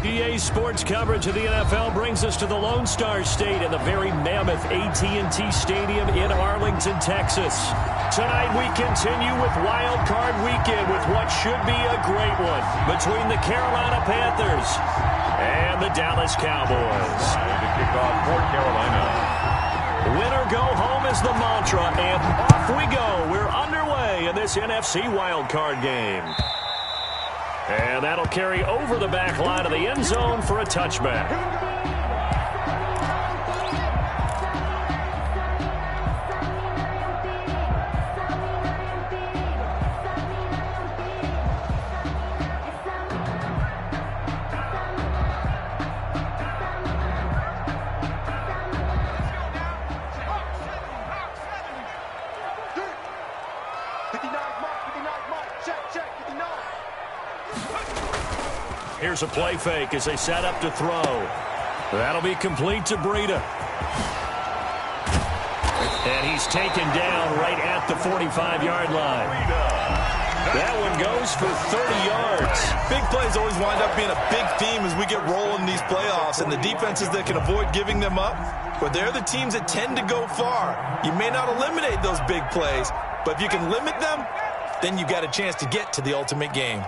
EA Sports coverage of the NFL brings us to the Lone Star State in the very mammoth AT&T Stadium in Arlington, Texas. Tonight we continue with Wild Card Weekend with what should be a great one between the Carolina Panthers and the Dallas Cowboys. The kickoff for Carolina. Win or go home is the mantra, and off we go. We're underway in this NFC Wild Card game. And that'll carry over the back line of the end zone for a touchback. Here's a play fake as they set up to throw. That'll be complete to Breida. And he's taken down right at the 45-yard line. That one goes for 30 yards. Big plays always wind up being a big theme as we get rolling in these playoffs, and the defenses that can avoid giving them up, but they're the teams that tend to go far. You may not eliminate those big plays, but if you can limit them, then you got a chance to get to the ultimate game.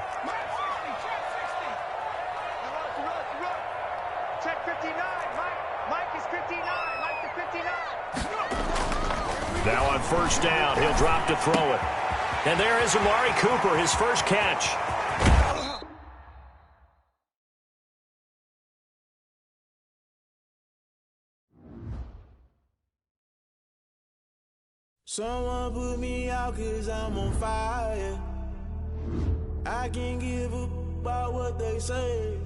Now on first down, he'll drop to throw it. And there is Amari Cooper, his first catch. Someone put me out 'cause I'm on fire. I can't give up about what they say.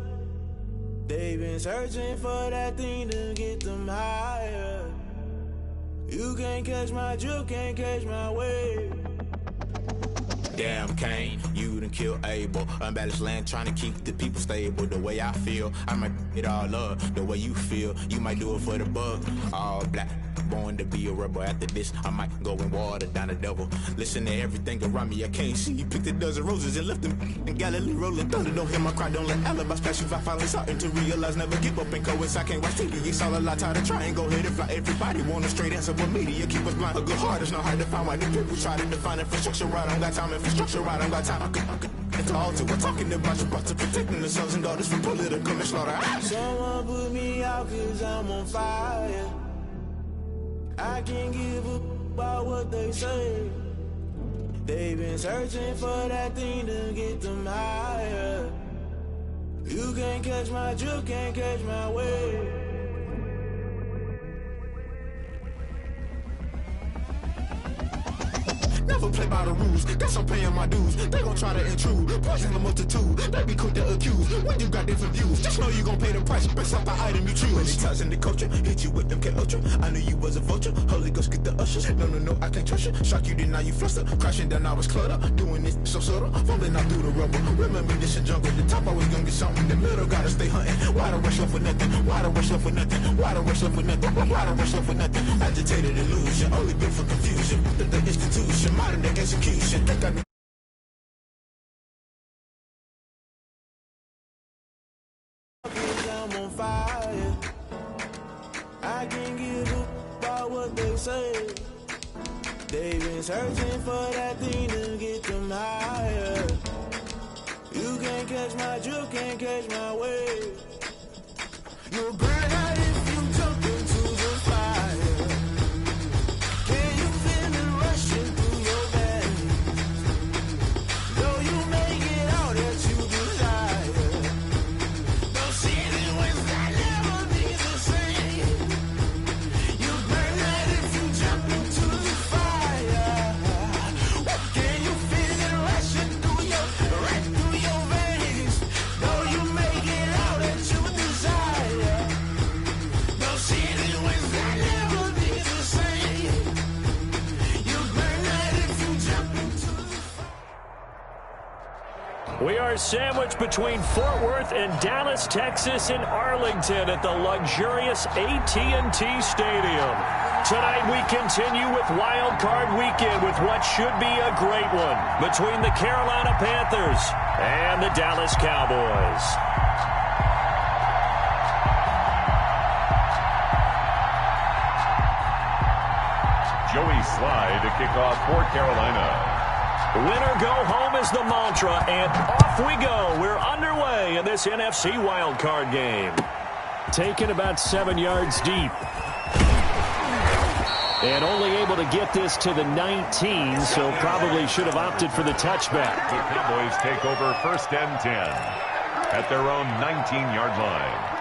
They've been searching for that thing to get them higher. You can't catch my drift, can't catch my wave. Damn, Kane, you done killed Abel. Unbalanced land, trying to keep the people stable. The way I feel, I might it all up. The way you feel, you might do it for the bug. All black, born to be a rebel. After this, I might go and water down the devil. Listen to everything around me, I can't see. You picked a dozen roses and left them in Galilee rolling thunder. Don't hear my cry, don't let alibis pass you. I finally starting to realize, never give up and coincide. I can't watch TV, it's all a lot. Tired of trying, go ahead and fly. Everybody want a straight answer, but media keep us blind. A good heart is not hard to find. Why the people try to define infrastructure right? I don't got time, infrastructure right, I don't got time. It's all to we're talking about you, about to protecting the sons and daughters from political and slaughter. Someone put me out 'cause I'm on fire. I can't give up about what they say. They've been searching for that thing to get them higher. You can't catch my drift, can't catch my wave. Never play by the rules, guess I'm paying my dues. They gon' try to intrude, poison the multitude. They be quick to accuse, when you got different views. Just know you gon' pay the price, based off the item you choose. Many times in the culture, hit you with them K-Ultra. I knew you was a vulture, Holy Ghost get the ushers. No, I can't trust you. Shock you, then now you fluster. Crashing down, I was cluttered. Doing this so subtle, fumbling out through the rubble. Remember this in jungle, the top always gonna get something. The middle gotta stay hunting. Why the rush left for nothing? Why the rush left for nothing? Why the rush left for nothing? Why the rush left for nothing? Agitated illusion, only built for confusion. The institution, modern day execution. Think I need I'm on fire. I can't give up about what they say. They've been searching for that thing to get them higher. You can't catch my drift, can't catch my wave. You'll burn out if you jump into the fire. Can you feel it rushing through your veins? Though you may get all that you desire. No city was that never be the same. You burn out if you jump into the fire. Can you feel it rushing through your veins? Though you may get all that you desire. No city was that never be the same. You burn out if you jump into the fire. We are sandwiched between Fort Worth and Dallas, Texas in Arlington at the luxurious AT&T Stadium. Tonight we continue with Wild Card Weekend with what should be a great one between the Carolina Panthers and the Dallas Cowboys. Joey Slye to kick off for Carolina. Winner go home is the mantra, and off we go. We're underway in this NFC wildcard game. Taken about 7 yards deep. And only able to get this to the 19, so probably should have opted for the touchback. The Cowboys take over 1st and 10 at their own 19-yard line.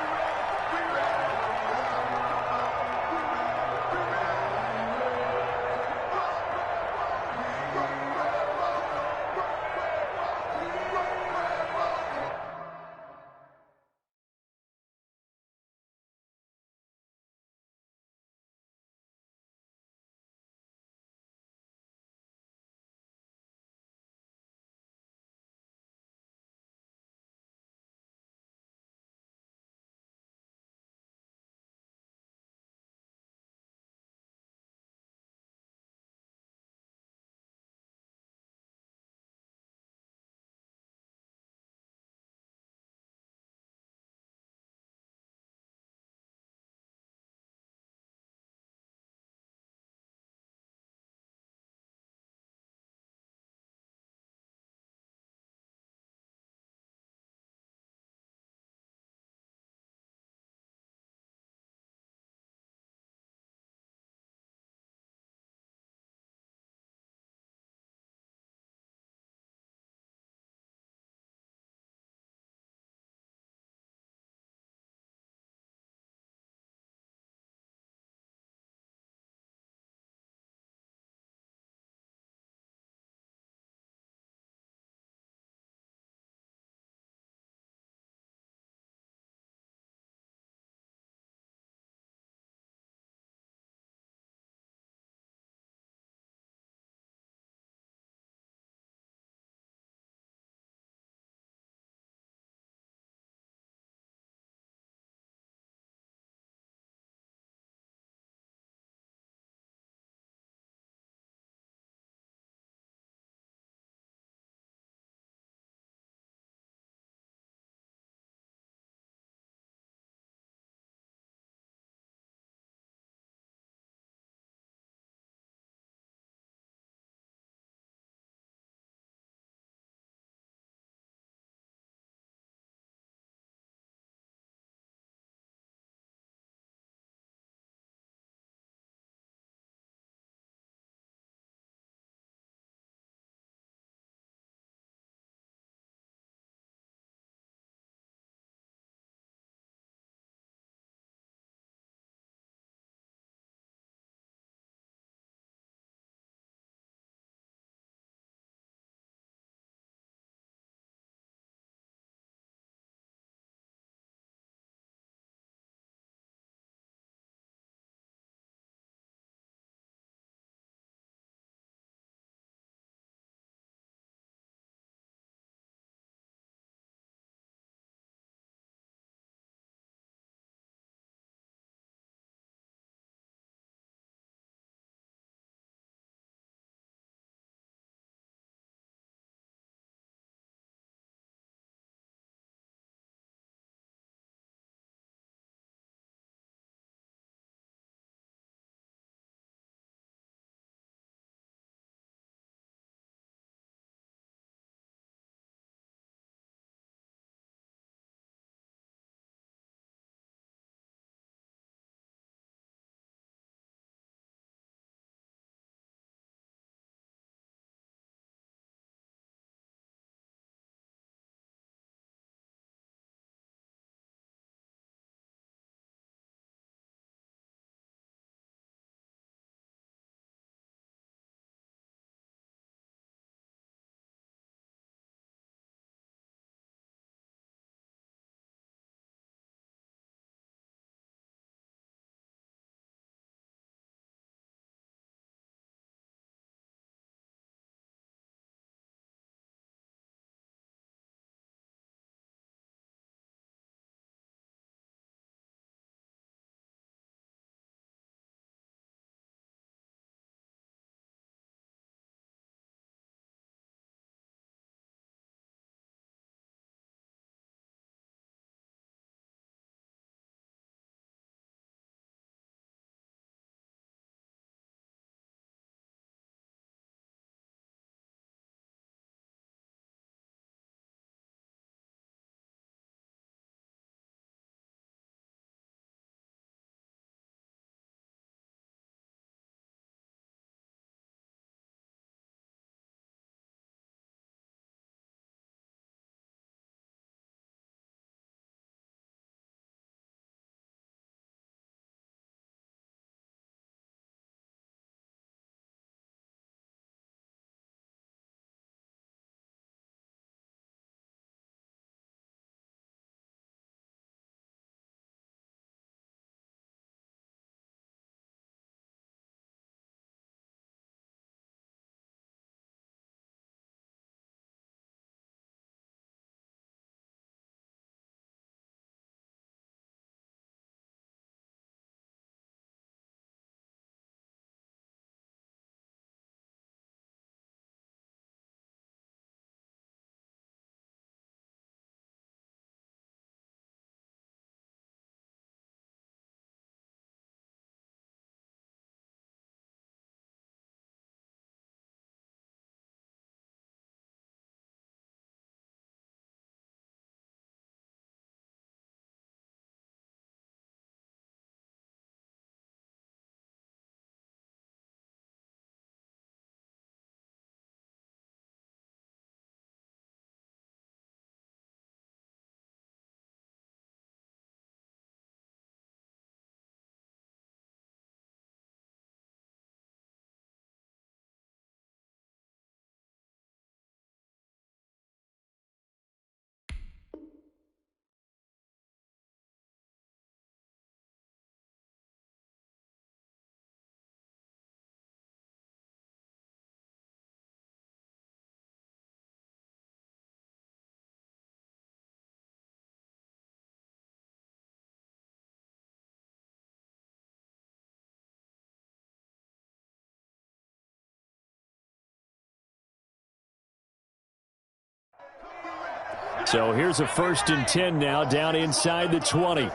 So here's a 1st and 10 now, down inside the 20.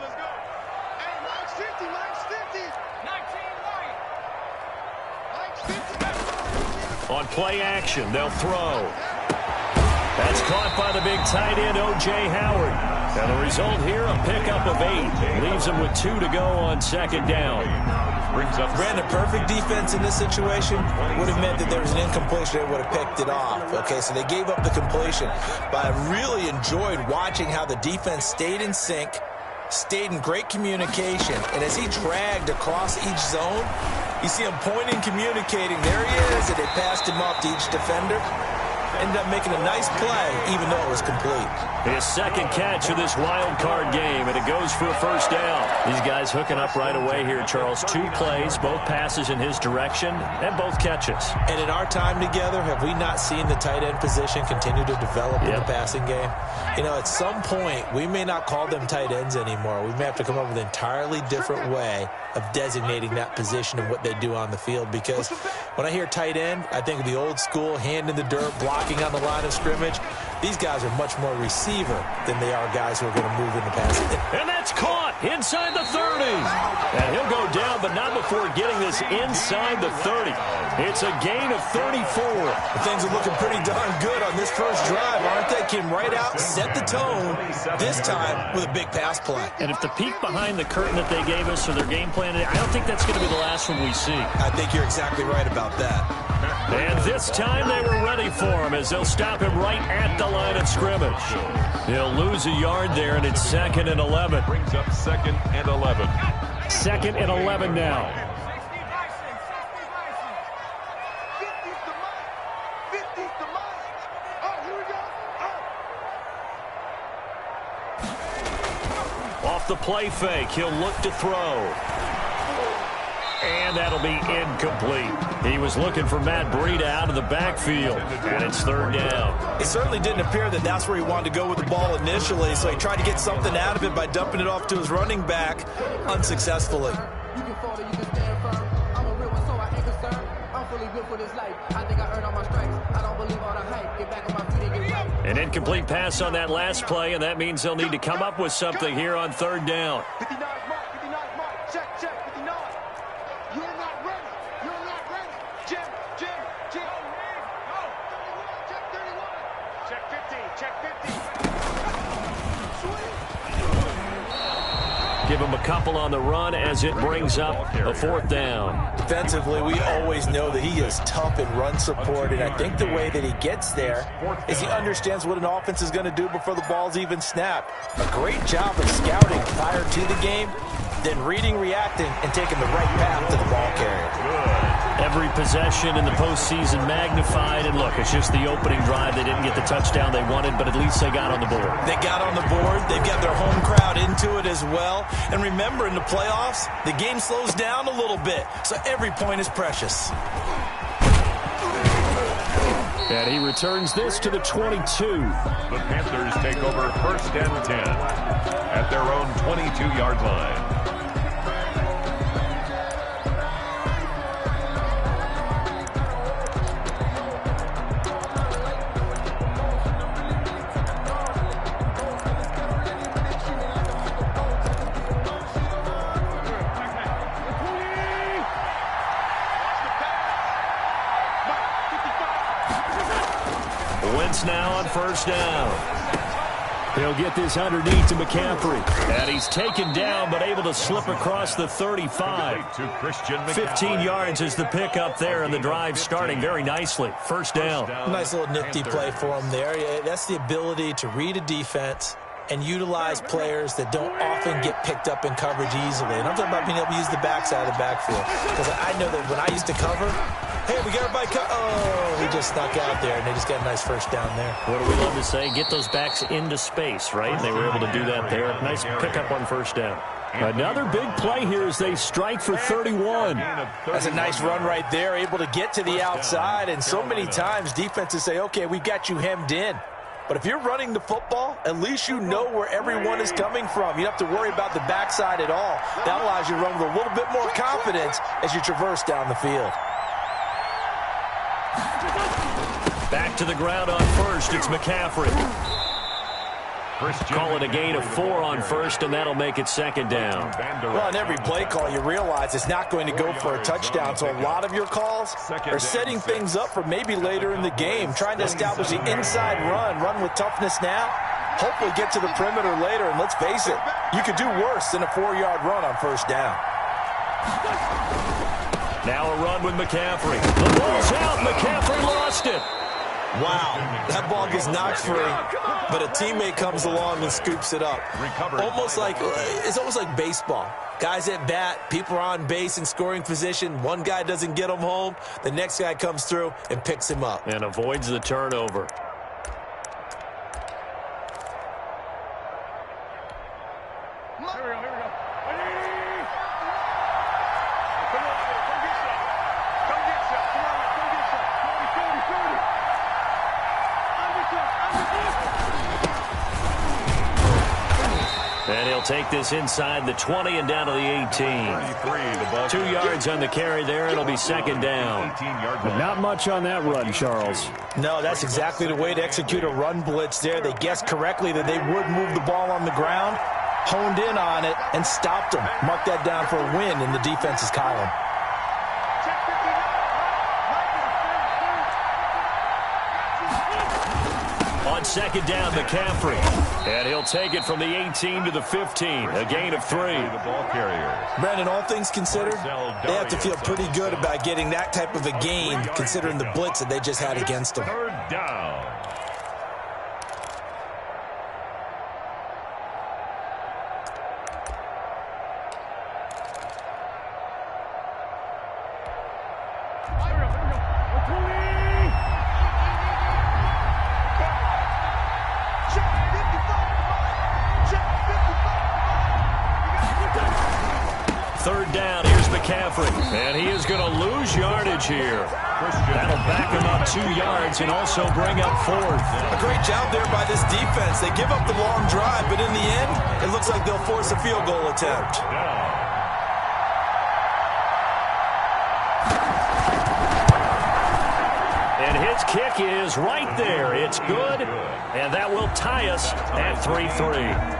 On play action, they'll throw. That's caught by the big tight end, O.J. Howard. And the result here, a pickup of 8. Leaves them with 2 to go on 2nd down. Brandon, perfect defense in this situation would have meant that there was an incompletion. They would have picked it off. Okay, so they gave up the completion. But I really enjoyed watching how the defense stayed in sync, stayed in great communication. And as he dragged across each zone, you see him pointing, communicating. There he is, and they passed him off to each defender. Ended up making a nice play, even though it was complete. His 2nd catch of this wild card game, and it goes for a 1st down. These guys hooking up right away here, Charles. 2 plays, both passes in his direction, and both catches. And in our time together, have we not seen the tight end position continue to develop in the passing game? You know, at some point, we may not call them tight ends anymore. We may have to come up with an entirely different way of designating that position and what they do on the field. Because when I hear tight end, I think of the old school, hand in the dirt, blocking on the line of scrimmage. These guys are much more receiver than they are guys who are going to move into passing. And that's caught inside the 30. And he'll go down, but not before getting this inside the 30. It's a gain of 34. Things are looking pretty darn good on this first drive, aren't they? Came right out, set the tone, this time with a big pass play. And if the peek behind the curtain that they gave us or their game plan, I don't think that's going to be the last one we see. I think you're exactly right about that. And this time they were ready for him as they'll stop him right at the line of scrimmage. He'll lose a yard there, and it's 2nd and 11. Brings up 2nd and 11. 2nd and 11 now. Off the play fake, he'll look to throw. And that'll be incomplete. He was looking for Matt Breida out of the backfield, and it's 3rd down. It certainly didn't appear that that's where he wanted to go with the ball initially, so he tried to get something out of it by dumping it off to his running back unsuccessfully. An incomplete pass on that last play, and that means they'll need to come up with something here on 3rd down. 59 mark, 59 mark, check, 59. You're not ready, Jim, go, check 31, check 50, Give him a couple on the run as it brings up a 4th down. Defensively, we always know that he is tough in run support, and I think the way that he gets there is he understands what an offense is going to do before the ball's even snapped. A great job of scouting prior to the game, then reading, reacting, and taking the right path to the ball carrier. Every possession in the postseason magnified, and look, it's just the opening drive. They didn't get the touchdown they wanted, but at least they got on the board. They got on the board. They've got their home crowd into it as well. And remember, in the playoffs, the game slows down a little bit, so every point is precious. And he returns this to the 22. The Panthers take over 1st and 10 at their own 22-yard line. Wentz now on 1st down. He'll get this underneath to McCaffrey. And he's taken down, but able to slip across the 35. 15 yards is the pickup there, and the drive starting very nicely. 1st down. Nice little nifty play for him there. That's the ability to read a defense and utilize players that don't often get picked up in coverage easily. And I'm talking about being able to use the backside of the backfield. Because I know that when I used to cover, hey, we got everybody oh, he just snuck out there, and they just got a nice 1st down there. What do we love to say? Get those backs into space, right? And they were able to do that there. Nice pickup on 1st down. Another big play here as they strike for 31. That's a nice run right there, able to get to the outside. And so many times defenses say, okay, we've got you hemmed in. But if you're running the football, at least you know where everyone is coming from. You don't have to worry about the backside at all. That allows you to run with a little bit more confidence as you traverse down the field. Back to the ground on 1st. It's McCaffrey. Call it a gain of 4 on first, and that'll make it second down. Well, on every play call, you realize it's not going to go for a touchdown, so a lot of your calls are setting things up for maybe later in the game, trying to establish the inside run with toughness now, hopefully get to the perimeter later, and let's face it, you could do worse than a 4-yard run on first down. Now a run with McCaffrey. The ball's out. McCaffrey lost it. Wow, that ball gets knocked free, but a teammate comes along and scoops it up. It's almost like baseball. Guys at bat, people are on base in scoring position. One guy doesn't get him home. The next guy comes through and picks him up. And avoids the turnover. And he'll take this inside the 20 and down to the 18. 2 yards on the carry there. It'll be second down. But not much on that run, Charles. No, that's exactly the way to execute a run blitz there. They guessed correctly that they would move the ball on the ground, honed in on it, and stopped them. Mark that down for a win in the defense's column. On second down, McCaffrey. And he'll take it from the 18 to the 15. A gain of 3. The ball carriers. Brandon, all things considered, they have to feel pretty good about getting that type of a gain, considering the blitz that they just had against them. Third down. Third down, here's McCaffrey. And he is going to lose yardage here. That'll back him up 2 yards and also bring up 4th. A great job there by this defense. They give up the long drive, but in the end, it looks like they'll force a field goal attempt. And his kick is right there. It's good, and that will tie us at 3-3.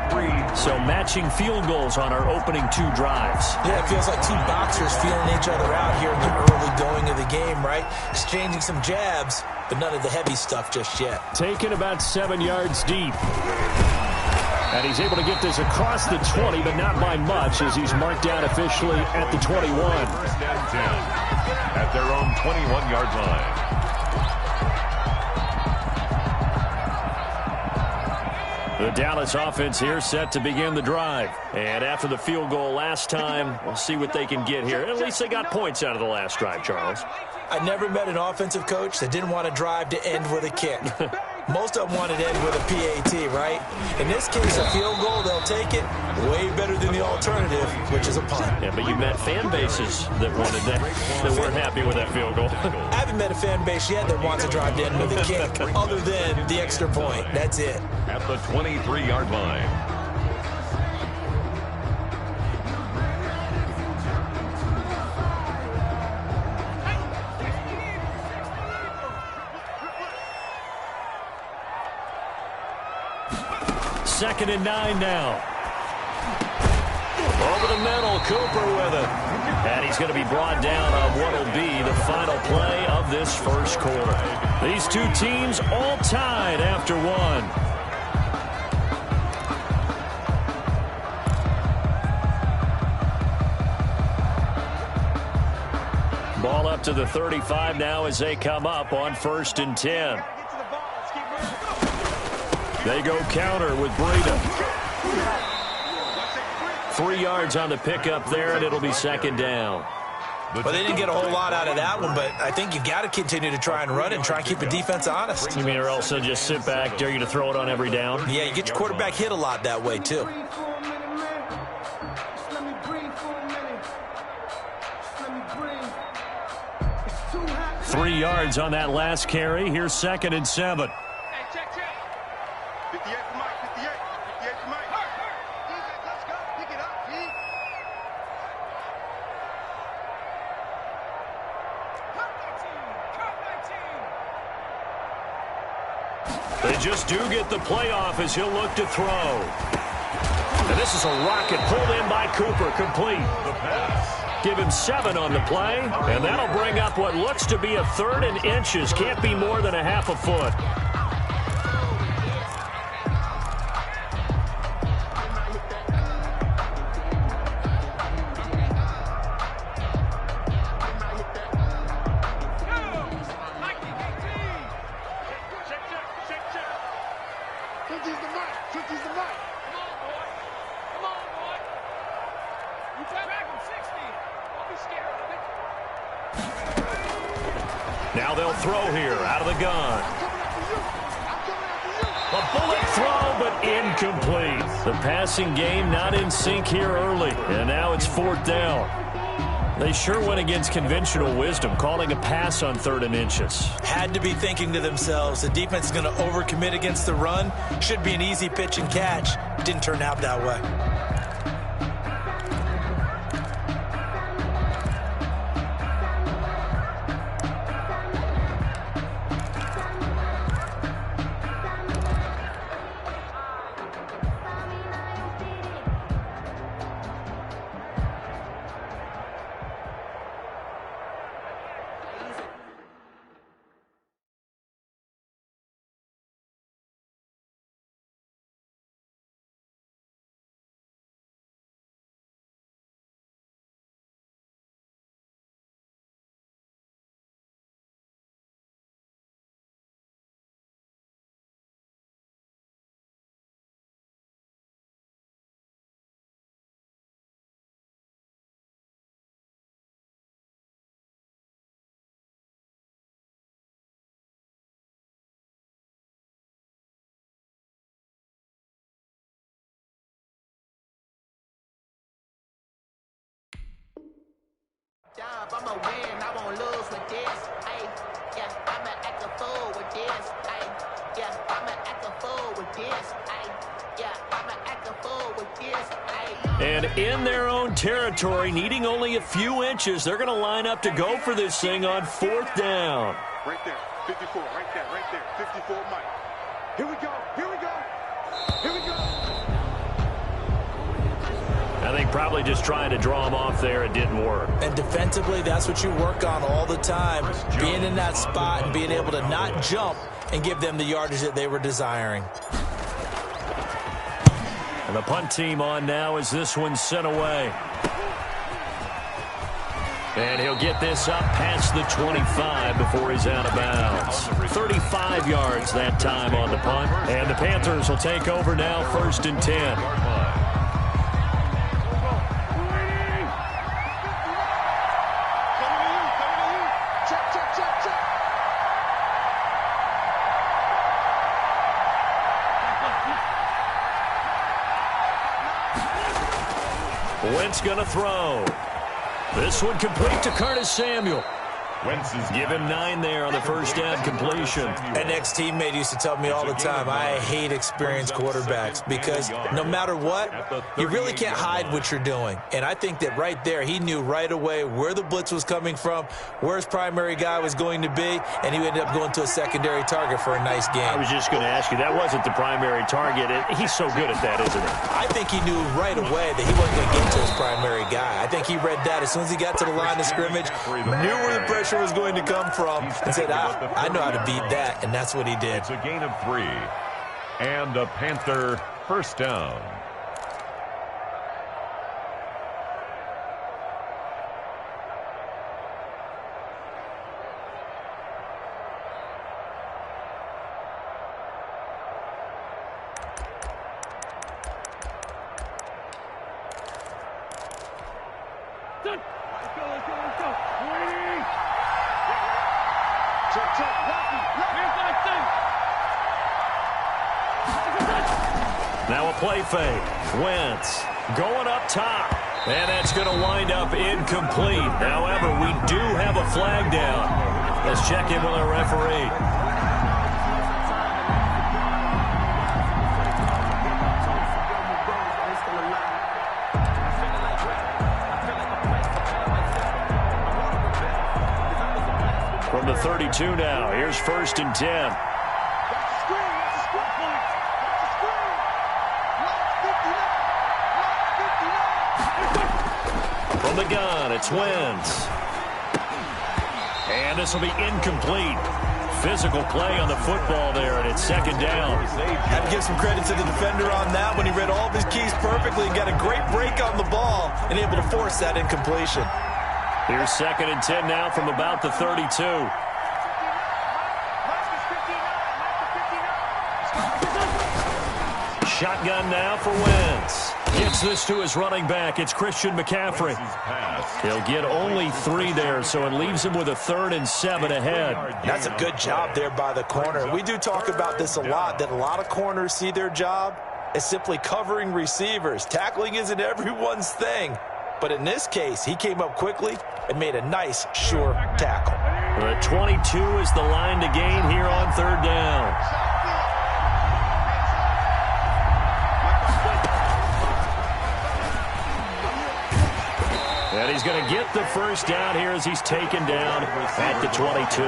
So matching field goals on our opening 2 drives. Yeah, it feels like 2 boxers feeling each other out here in the early going of the game, right? Exchanging some jabs, but none of the heavy stuff just yet. Taken about 7 yards deep. And he's able to get this across the 20, but not by much, as he's marked down officially at the 21. First and 10 at their own 21-yard line. The Dallas offense here set to begin the drive. And after the field goal last time, we'll see what they can get here. At least they got points out of the last drive, Charles. I never met an offensive coach that didn't want to drive to end with a kick. Most of them wanted to end with a PAT, right? In this case, a field goal, they'll take it. Way better than the alternative, which is a punt. Yeah, but you met fan bases that wanted that, that weren't happy with that field goal. I haven't met a fan base yet that wants to drive to end with a kick, other than the extra point. That's it. At the 23-yard line. Second and 9 now. Over the middle, Cooper with it. And he's going to be brought down on what will be the final play of this first quarter. These 2 teams all tied after 1. Ball up to the 35 now as they come up on 1st and 10. They go counter with Breida. 3 yards on the pickup there, and it'll be second down. Well, they didn't get a whole lot out of that one, but I think you got to continue to try and run and try and keep the defense honest. You mean, or else they'll just sit back, dare you to throw it on every down? Yeah, you get your quarterback hit a lot that way, too. Three yards on that last carry. Here's 2nd and 7. They just do get the playoff as he'll look to throw. And this is a rocket pulled in by Cooper, complete. The pass. Give him 7 on the play, and that'll bring up what looks to be a 3rd and inches. Can't be more than a half a foot. Now they'll throw here out of the gun. A bullet throw, but incomplete. The passing game not in sync here early, and now it's 4th down. They sure went against conventional wisdom, calling a pass on 3rd and inches. Had to be thinking to themselves, the defense is going to overcommit against the run. Should be an easy pitch and catch. Didn't turn out that way. I'ma win, I won't lose with this. Ay, yeah, I'ma act a fool with this. Ay, yeah, I'ma act a fool with this. Ay, yeah, I'ma act a fool with this. Ay. And in their own territory, needing only a few inches, they're going to line up to go for this thing on 4th down. Right there, 54, right there, 54, Mike. Here we go, here we go, here we go. I think probably just trying to draw him off there, it didn't work. And defensively, that's what you work on all the time. Being in that spot and being able to not jump and give them the yardage that they were desiring. And the punt team on now as this one's sent away. And he'll get this up past the 25 before he's out of bounds. 35 yards that time on the punt. And the Panthers will take over now, 1st and 10. Wentz going to throw. This one complete to Curtis Samuel. Wentz is Give him 9 there on the first down completion. An ex-teammate used to tell me all the time, I hate experienced quarterbacks because no matter what, you really can't hide what you're doing. And I think that right there, he knew right away where the blitz was coming from, where his primary guy was going to be, and he ended up going to a secondary target for a nice game. I was just going to ask you, that wasn't the primary target. He's so good at that, isn't he? I think he knew right away that he wasn't going to get to his primary guy. I think he read that as soon as he got to the line of scrimmage, knew where the pressure was going to come from, and said, I know how to beat that, and that's what he did. It's a gain of 3. And a Panther first down. Now a play fake. Wentz going up top. And that's going to wind up incomplete. However, we do have a flag down. Let's check in with our referee. From the 32 now, here's 1st and 10. From the gun, it's Wentz. And this will be incomplete. Physical play on the football there, and it's second down. Had to give some credit to the defender on that when he read all of his keys perfectly and got a great break on the ball and able to force that incompletion. Here's 2nd and 10 now from about the 32. Shotgun now for Wentz. Gets this to his running back. It's Christian McCaffrey. He'll get only 3 there, so it leaves him with a 3rd and 7 ahead. That's a good job there by the corner. We do talk about this a lot, that a lot of corners see their job as simply covering receivers. Tackling isn't everyone's thing. But in this case, he came up quickly and made a nice, sure tackle. The 22 is the line to gain here on 3rd down. And he's going to get the first down here as he's taken down at the 22.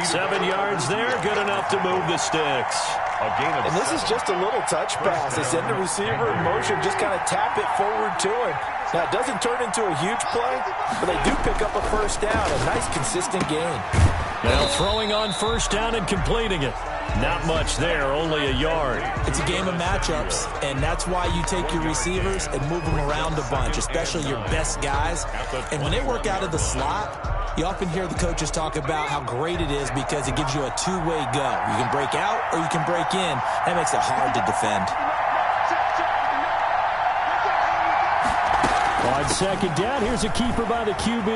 7 yards there, good enough to move the sticks. And this is just a little touch pass. They send the receiver in motion, just kind of tap it forward to him. Now, it doesn't turn into a huge play, but they do pick up a first down, a nice, consistent gain. Now throwing on first down and completing it. Not much there, only a yard. It's a game of matchups, and that's why you take your receivers and move them around a bunch, especially your best guys. And when they work out of the slot, you often hear the coaches talk about how great it is because it gives you a two-way go. You can break out or you can break in. That makes it hard to defend. On 2nd down, here's a keeper by the QB.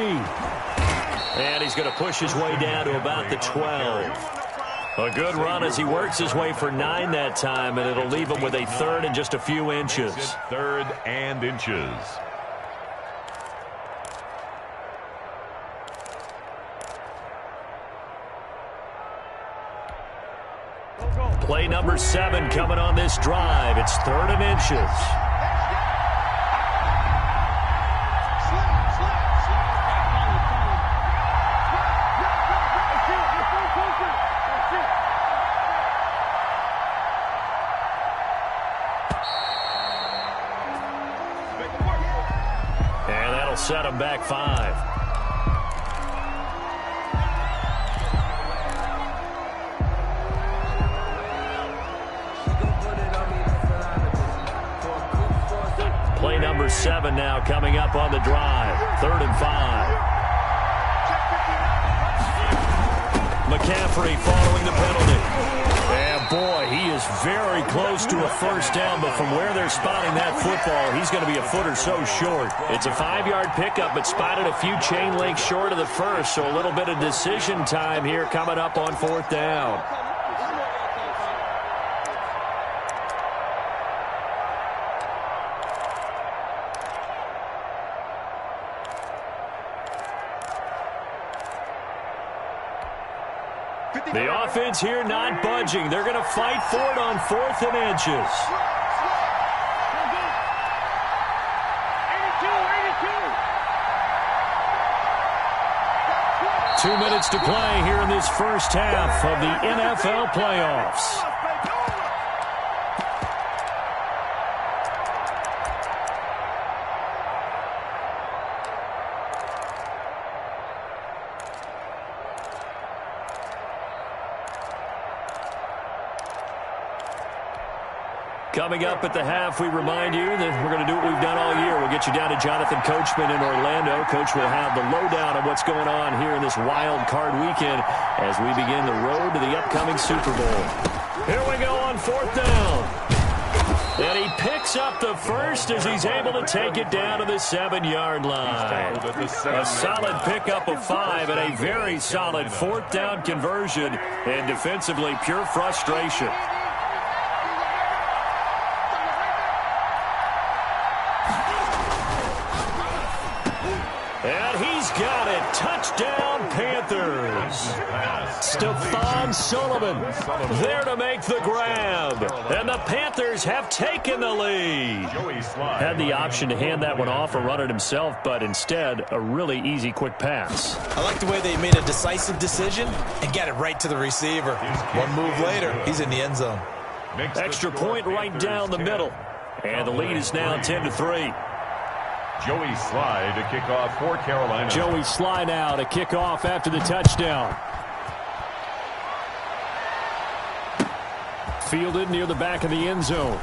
And he's going to push his way down to about the 12. A good run as he works his way for 9 that time, and it'll leave him with a 3rd and just a few inches. 3rd and inches. Play number 7 coming on this drive. It's 3rd and inches. And that'll set him back 5. Play number 7 now coming up on the drive. 3rd and 5. McCaffrey following the penalty. And boy, he is very close to a first down, but from where they're spotting that football, he's going to be a foot or so short. It's a 5-yard pickup, but spotted a few chain links short of the first, so a little bit of decision time here coming up on 4th down. The offense here not budging. They're going to fight for it on 4th and inches. 2 minutes to play here in this first half of the NFL playoffs. Coming up at the half, we remind you that we're going to do what we've done all year. We'll get you down to Jonathan Coachman in Orlando. Coach will have the lowdown on what's going on here in this wild card weekend as we begin the road to the upcoming Super Bowl. Here we go on 4th down. And he picks up the first as he's able to take it down to the 7-yard line. A solid pickup of 5 and a very solid 4th down conversion, and defensively pure frustration. Got it. Touchdown, Panthers. Stephon Sullivan there to make the grab. And the Panthers have taken the lead. Had the option to hand that one off or run it himself, but instead, a really easy, quick pass. I like the way they made a decisive decision and got it right to the receiver. One move later, he's in the end zone. Extra point right down the middle. And the lead is now 10-3. Joey Sly to kick off for Carolina. Joey Sly now to kick off after the touchdown. Fielded near the back of the end zone.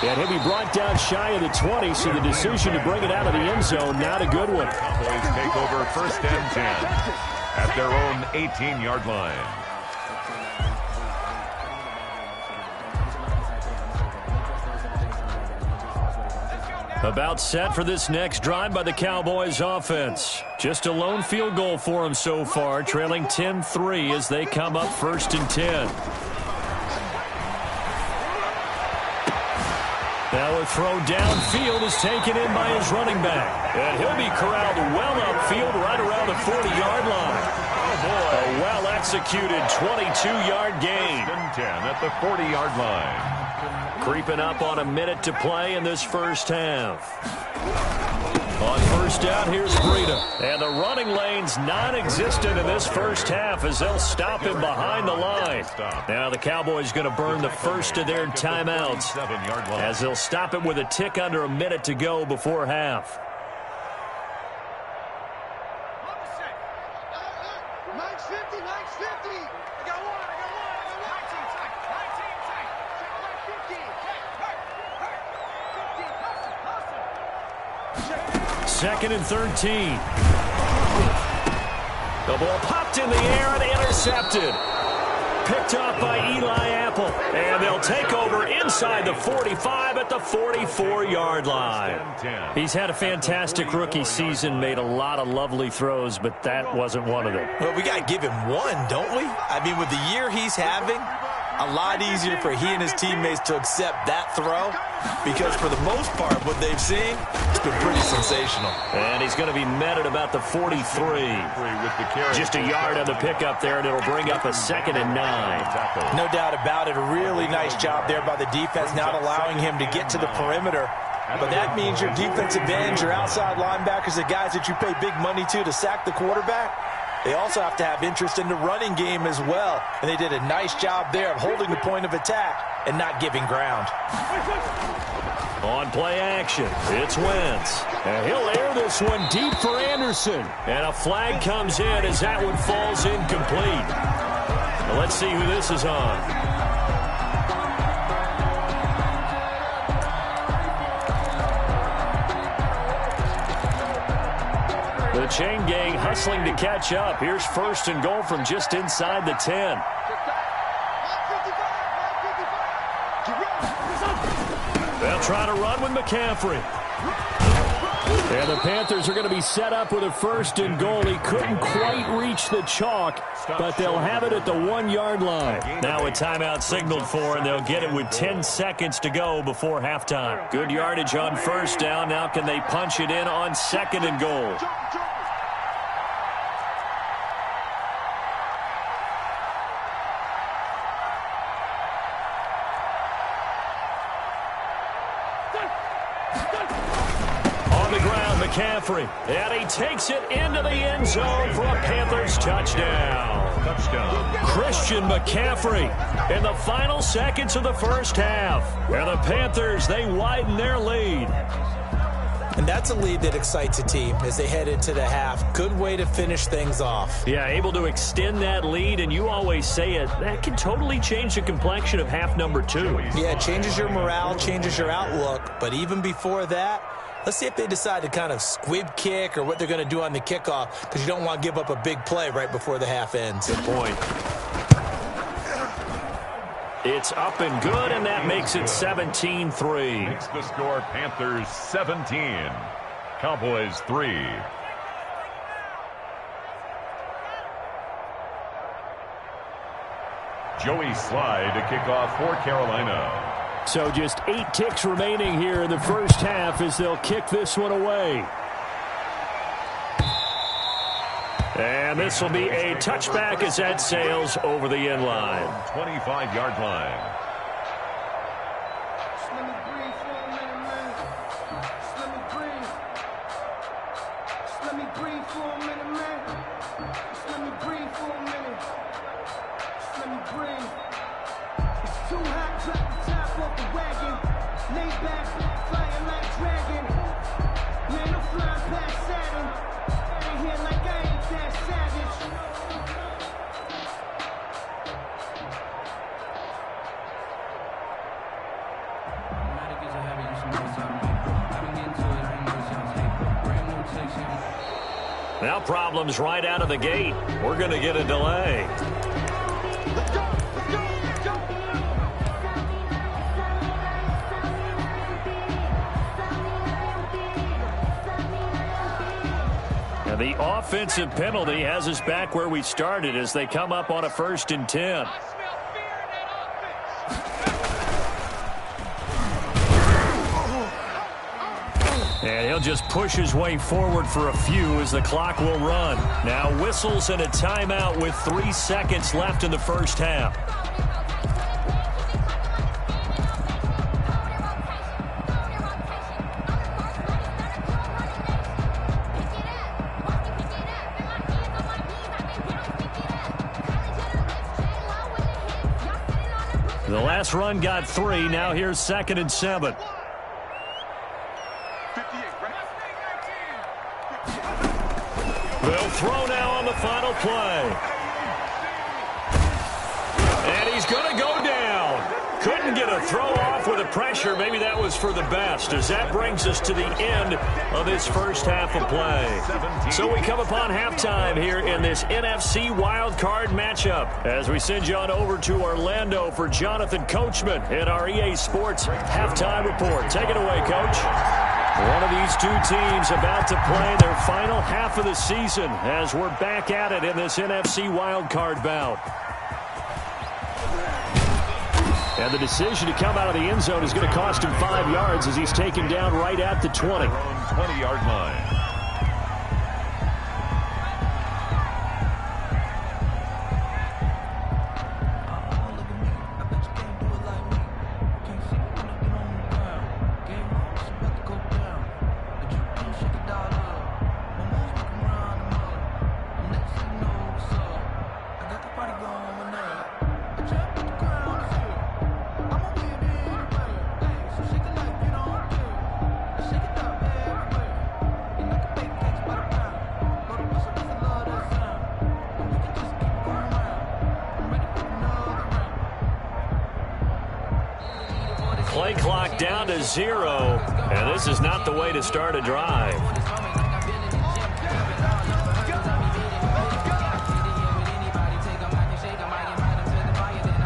And he'll be brought down shy of the 20, so the decision to bring it out of the end zone, not a good one. Cowboys take over 1st and 10 at their own 18-yard line. About set for this next drive by the Cowboys offense. Just a lone field goal for them so far, trailing 10-3 as they come up 1st and 10. Now a throw downfield is taken in by his running back. And he'll be corralled well upfield right around the 40-yard line. Oh, boy. A well-executed 22-yard gain. 1st and 10 at the 40-yard line. Creeping up on a minute to play in this first half. On 1st down, here's Breida. And the running lane's non-existent in this first half as they'll stop him behind the line. Now the Cowboys going to burn the first of their timeouts as they'll stop it with a tick under a minute to go before half. Second and 13. The ball popped in the air and intercepted. Picked off by Eli Apple. And they'll take over inside the 45 at the 44-yard line. He's had a fantastic rookie season, made a lot of lovely throws, but that wasn't one of them. Well, we got to give him one, don't we? I mean, with the year he's having, a lot easier for he and his teammates to accept that throw because for the most part, what they've seen, it's been pretty sensational. And he's going to be met at about the 43. Just a yard on the pickup there, and it'll bring up a 2nd and 9. No doubt about it. A really nice job there by the defense, not allowing him to get to the perimeter. But that means your defensive ends, your outside linebackers, the guys that you pay big money to sack the quarterback, they also have to have interest in the running game as well. And they did a nice job there of holding the point of attack and not giving ground. On play action, it's Wentz. And he'll air this one deep for Anderson. And a flag comes in as that one falls incomplete. Well, let's see who this is on. The chain gang hustling to catch up. Here's 1st and goal from just inside the 10. They'll try to run with McCaffrey. And the Panthers are going to be set up with a 1st and goal. He couldn't quite reach the chalk, but they'll have it at the 1-yard line. Now a timeout signaled for, and they'll get it with 10 seconds to go before halftime. Good yardage on 1st down. Now can they punch it in on 2nd and goal? McCaffrey, and he takes it into the end zone for a Panthers touchdown. Christian McCaffrey in the final seconds of the first half. And the Panthers, they widen their lead. And that's a lead that excites a team as they head into the half. Good way to finish things off. Yeah, able to extend that lead, and you always say it, that can totally change the complexion of half number 2. Yeah, it changes your morale, changes your outlook. But even before that, let's see if they decide to kind of squib kick or what they're going to do on the kickoff, because you don't want to give up a big play right before the half ends. Good point. It's up and good, and that makes it 17-3. Makes the score Panthers 17, Cowboys 3. Joey Sly to kick off for Carolina. So just 8 ticks remaining here in the first half as they'll kick this one away. And this will be a touchback as that sails over the end line. 25-yard line. Just let me breathe for a minute, man. Just let me breathe. Just let me breathe for a minute, man. Just let me breathe for a minute. Just let me breathe. It's too hot, drop the top off the wagon. Lay back, flying like dragon. Now problems right out of the gate. We're going to get a delay. And the offensive penalty has us back where we started as they come up on a 1st and 10. And he'll just push his way forward for a few as the clock will run. Now whistles and a timeout with 3 seconds left in the first half. The last run got 3. Now here's 2nd and 7. They'll throw now on the final play. And he's going to go down. Couldn't get a throw off with the pressure. Maybe that was for the best, as that brings us to the end of this first half of play. So we come upon halftime here in this NFC wildcard matchup as we send you on over to Orlando for Jonathan Coachman in our EA Sports halftime report. Take it away, Coach. One of these two teams about to play their final half of the season as we're back at it in this NFC wildcard bout. And the decision to come out of the end zone is going to cost him 5 yards as he's taken down right at the 20. 20-yard line. Play clock down to 0, and this is not the way to start a drive.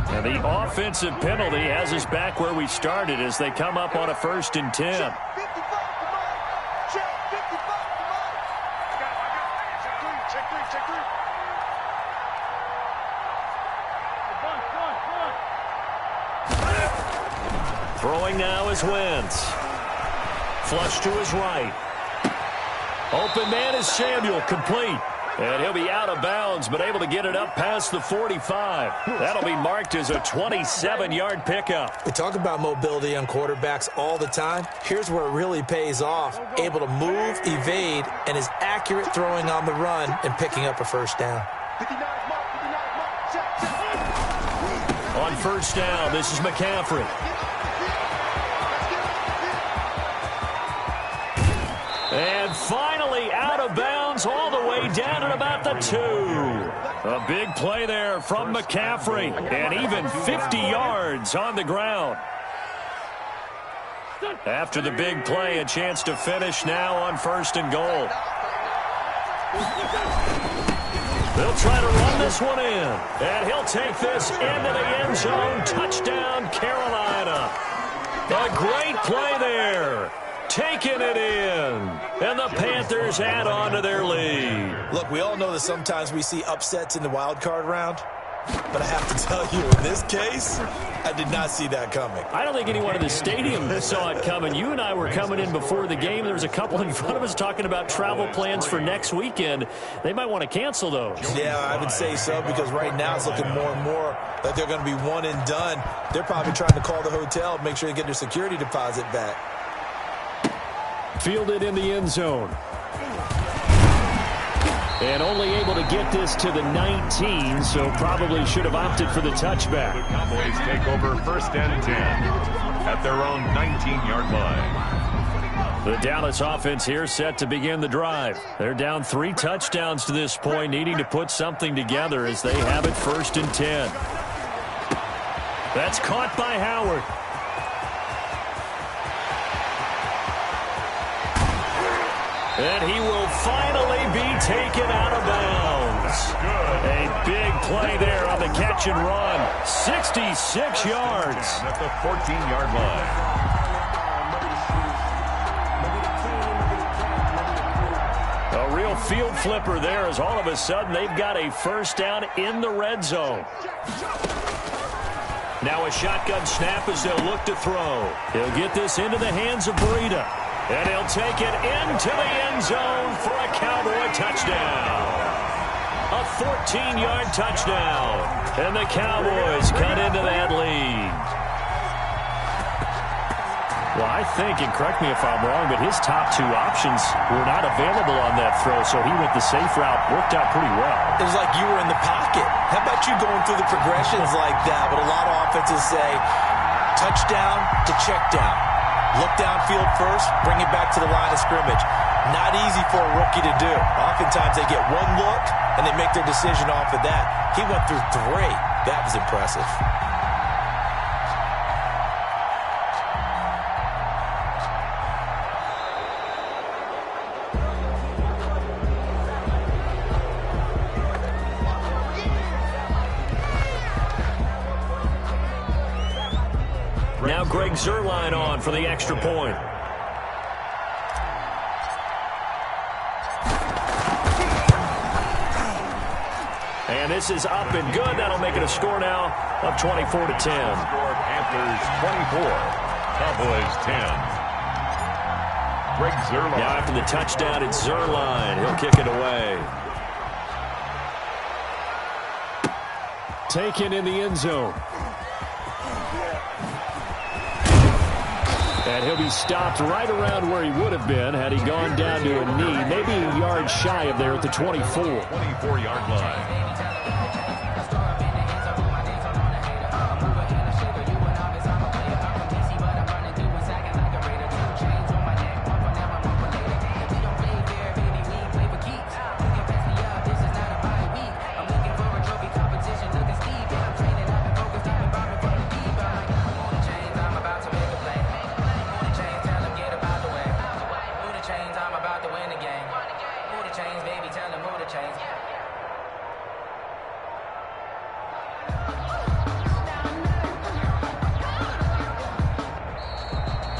And the offensive penalty has us back where we started as they come up on a 1st and 10. Throwing now is Wentz. Flush to his right. Open man is Samuel, complete. And he'll be out of bounds, but able to get it up past the 45. That'll be marked as a 27-yard pickup. We talk about mobility on quarterbacks all the time. Here's where it really pays off. Able to move, evade, and is accurate throwing on the run and picking up a first down. On first down, this is McCaffrey. And finally out of bounds all the way down at about the 2. A big play there from McCaffrey, and even 50 yards on the ground. After the big play, a chance to finish now on 1st and goal. They'll try to run this one in, and he'll take this into the end zone. Touchdown, Carolina. A great play there. Taking it in, and the Panthers add on to their lead. Look, we all know that sometimes we see upsets in the wild card round, but I have to tell you, in this case, I did not see that coming. I don't think anyone in the stadium saw it coming. You and I were coming in before the game. There was a couple in front of us talking about travel plans for next weekend. They might want to cancel those. Yeah, I would say so, because right now it's looking more and more like they're going to be one and done. They're probably trying to call the hotel, make sure they get their security deposit back. Fielded in the end zone. And only able to get this to the 19, so probably should have opted for the touchback. The Cowboys take over 1st and 10 at their own 19-yard line. The Dallas offense here set to begin the drive. They're down 3 touchdowns to this point, needing to put something together as they have it 1st and 10. That's caught by Howard. And he will finally be taken out of bounds. A big play there on the catch and run. 66 yards. At the 14-yard line. A real field flipper there as all of a sudden they've got a first down in the red zone. Now a shotgun snap as they'll look to throw. He'll get this into the hands of Breida. And he'll take it into the end zone for a Cowboy touchdown. A 14-yard touchdown. And the Cowboys cut into that lead. Well, I think, and correct me if I'm wrong, but his top two options were not available on that throw, so he went the safe route. Worked out pretty well. It was like you were in the pocket. How about you going through the progressions like that? But a lot of offenses say touchdown to check down. Look downfield first, bring it back to the line of scrimmage. Not easy for a rookie to do. Oftentimes they get one look, and they make their decision off of that. He went through three. That was impressive. Now Greg Zuerlein on for the extra point. And this is up and good. That'll make it a score now of 24-10. Score Panthers 24, Cowboys 10. Greg Zuerlein. Now after the touchdown, it's Zuerlein. He'll kick it away. Taken in the end zone. And he'll be stopped right around where he would have been had he gone down to a knee, maybe a yard shy of there at the 24. 24-yard line.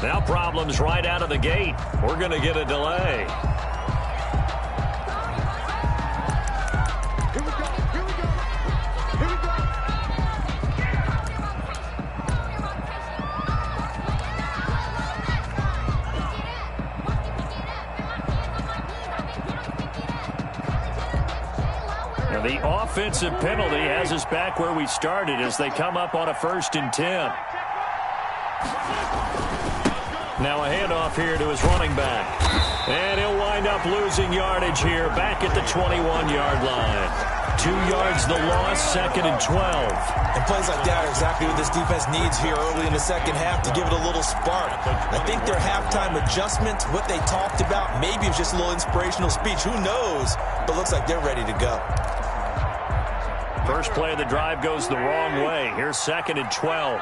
Now problems right out of the gate. We're going to get a delay. Here we go. Here we go. Here we go. Now the offensive penalty has us back where we started as they come up on a 1st and 10. Now a handoff here to his running back. And he'll wind up losing yardage here back at the 21-yard line. 2 yards the loss, 2nd and 12. And plays like that are exactly what this defense needs here early in the second half to give it a little spark. I think their halftime adjustment, what they talked about, maybe it was just a little inspirational speech. Who knows? But looks like they're ready to go. First play of the drive goes the wrong way. Here's 2nd and 12.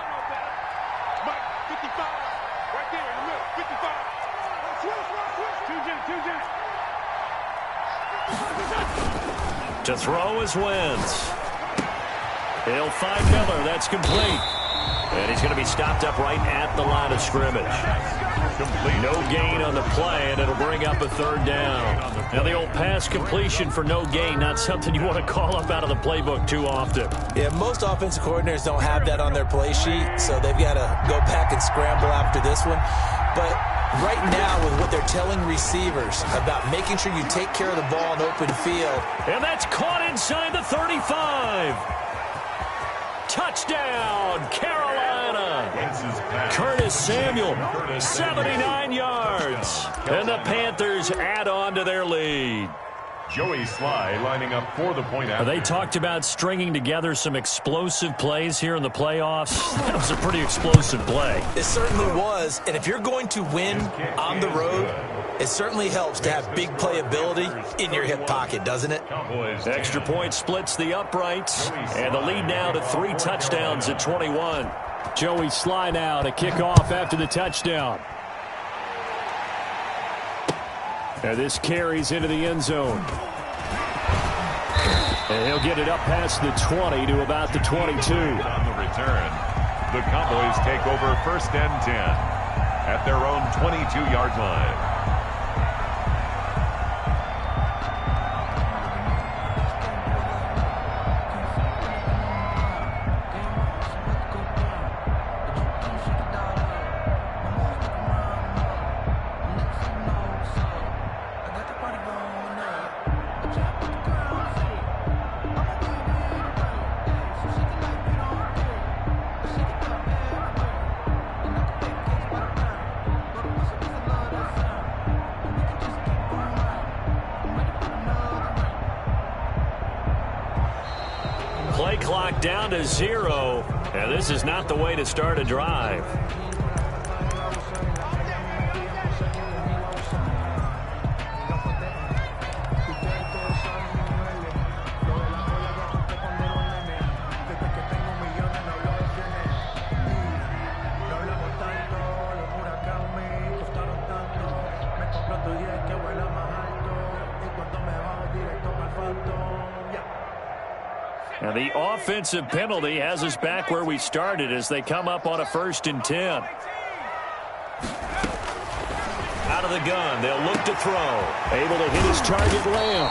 To throw is Wentz. He'll find Miller. That's complete. And he's going to be stopped up right at the line of scrimmage. No gain on the play, and it'll bring up a 3rd down. Now the old pass completion for no gain, not something you want to call up out of the playbook too often. Yeah, most offensive coordinators don't have that on their play sheet, so they've got to go back and scramble after this one. But right now, with what they're telling receivers about making sure you take care of the ball in open field. And that's caught inside the 35. Touchdown, Carolina. Curtis Samuel, 79 yards. And the Panthers add on to their lead. Joey Sly lining up for the point after. They talked about stringing together some explosive plays here in the playoffs. That was a pretty explosive play. It certainly was. And if you're going to win on the road, it certainly helps to have big playability in your hip pocket, doesn't it? Extra point splits the uprights. And the lead now to 3 touchdowns at 21. Joey Sly now to kick off after the touchdown. And this carries into the end zone. And he'll get it up past the 20 to about the 22. On the return, the Cowboys take over 1st and 10 at their own 22-yard line. Play clock down to 0, and this is not the way to start a drive. And the offensive penalty has us back where we started as they come up on a 1st and 10. Out of the gun, they'll look to throw. Able to hit his target, Lamb.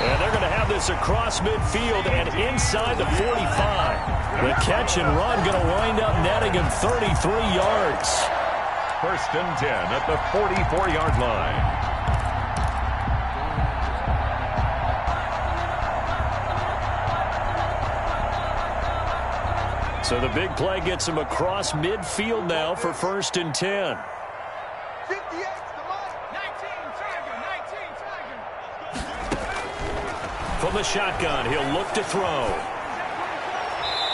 And they're going to have this across midfield and inside the 45. The catch and run going to wind up netting him 33 yards. 1st and 10 at the 44-yard line. So the big play gets him across midfield now for 1st and 10. 58, come on. 19, Tiger. From the shotgun, he'll look to throw.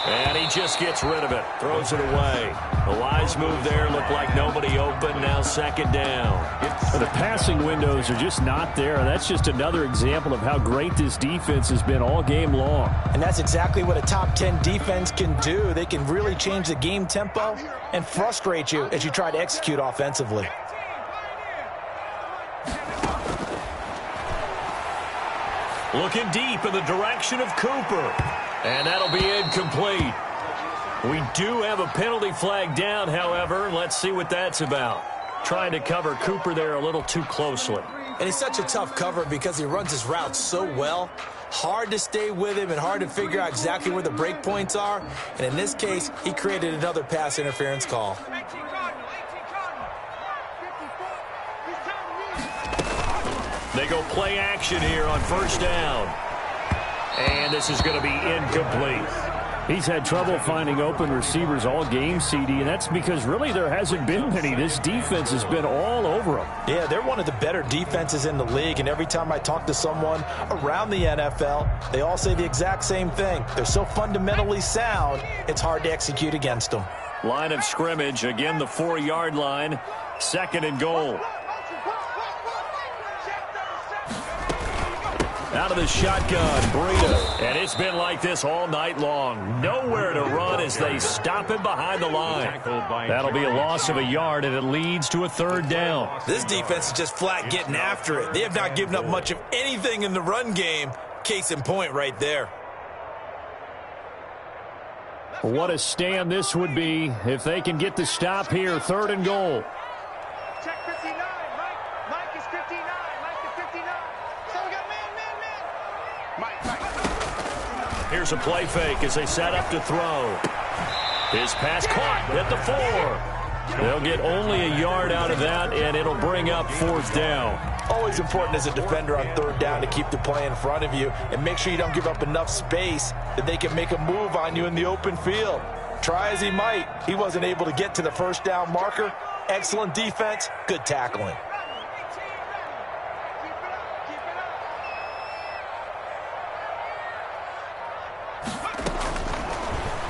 And he just gets rid of it. Throws it away. The wise move there. Looked like nobody open. Now 2nd down. The passing windows are just not there. That's just another example of how great this defense has been all game long. And that's exactly what a top 10 defense can do. They can really change the game tempo and frustrate you as you try to execute offensively. Looking deep in the direction of Cooper. And that'll be incomplete. We do have a penalty flag down, however. Let's see what that's about. Trying to cover Cooper there a little too closely. And he's such a tough cover because he runs his routes so well. Hard to stay with him and hard to figure out exactly where the break points are. And in this case, he created another pass interference call. They go play action here on 1st down. And this is going to be incomplete. He's had trouble finding open receivers all game, CD, and that's because really there hasn't been many. This defense has been all over them. Yeah, they're one of the better defenses in the league, and every time I talk to someone around the NFL, they all say the exact same thing. They're so fundamentally sound, it's hard to execute against them. Line of scrimmage, again the 4-yard line, 2nd and goal. Out of the shotgun, Breida. And it's been like this all night long. Nowhere to run as they stop him behind the line. That'll be a loss of a yard, and it leads to a 3rd down. This defense is just flat getting after it. They have not given up much of anything in the run game. Case in point right there. What a stand this would be if they can get the stop here. 3rd and goal. Check 59, Mike. Mike is 59. Mike is 59. So we got man. Mike. Here's a play fake as they set up to throw. His pass caught at the 4. They'll get only a yard out of that, and it'll bring up 4th down. Always important as a defender on 3rd down to keep the play in front of you and make sure you don't give up enough space that they can make a move on you in the open field. Try as he might, he wasn't able to get to the 1st down marker. Excellent defense, good tackling.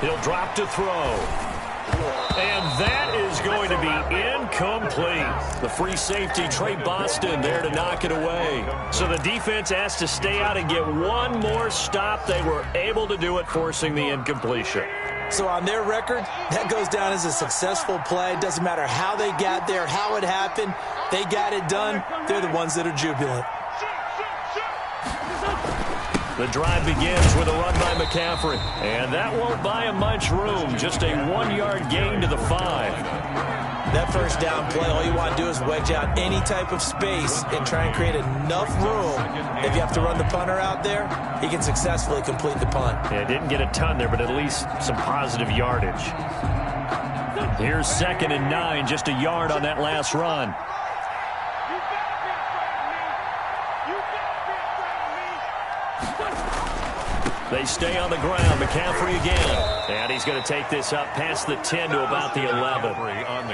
He'll drop to throw. And that is going to be incomplete. The free safety, Trey Boston, there to knock it away. So the defense has to stay out and get one more stop. They were able to do it, forcing the incompletion. So on their record, that goes down as a successful play. Doesn't matter how they got there, how it happened. They got it done. They're the ones that are jubilant. The drive begins with a run by McCaffrey. And that won't buy him much room. Just a 1-yard gain to the 5. That first down play, all you want to do is wedge out any type of space and try and create enough room. If you have to run the punter out there, he can successfully complete the punt. Yeah, didn't get a ton there, but at least some positive yardage. Here's 2nd and 9, just a yard on that last run. They stay on the ground. McCaffrey again. And he's going to take this up past the 10 to about the 11.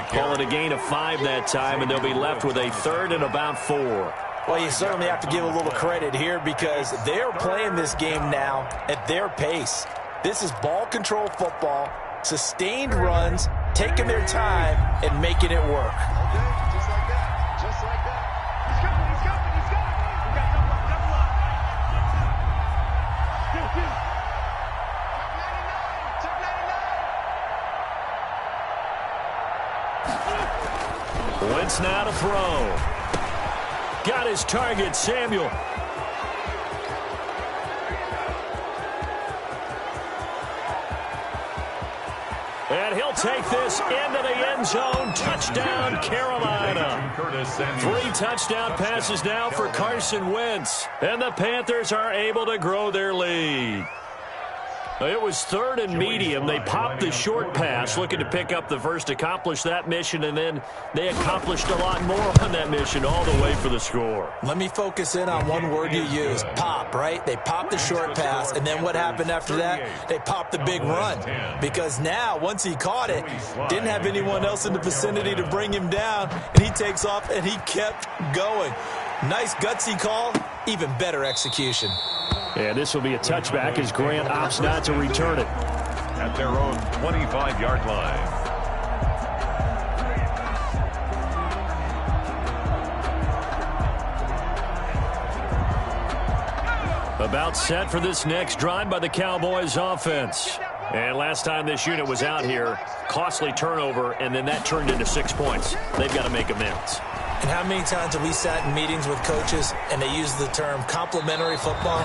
Call it a gain of 5 that time, and they'll be left with a 3rd and about 4. Well, you certainly have to give a little credit here because they're playing this game now at their pace. This is ball control football, sustained runs, taking their time, and making it work. Just like that. Just like that. He's coming. He's coming. He's coming. We got double up. Double up. Top 99. Wentz now to throw. Got his target, Samuel. And he'll take this into the end zone. Touchdown, Carolina. 3 touchdown passes now for Carson Wentz. And the Panthers are able to grow their lead. It was 3rd and medium. They popped the short pass, looking to pick up the first, accomplish that mission, and then they accomplished a lot more on that mission all the way for the score. Let me focus in on one word you used, pop, right? They popped the short pass, and then what happened after that? They popped the big run. Because now, once he caught it, didn't have anyone else in the vicinity to bring him down, and he takes off, and he kept going. Nice gutsy call, even better execution. And this will be a touchback as Grant opts not to return it. At their own 25-yard line. About set for this next drive by the Cowboys offense. And last time this unit was out here, costly turnover, and then that turned into 6 points. They've got to make amends. And how many times have we sat in meetings with coaches and they use the term complementary football?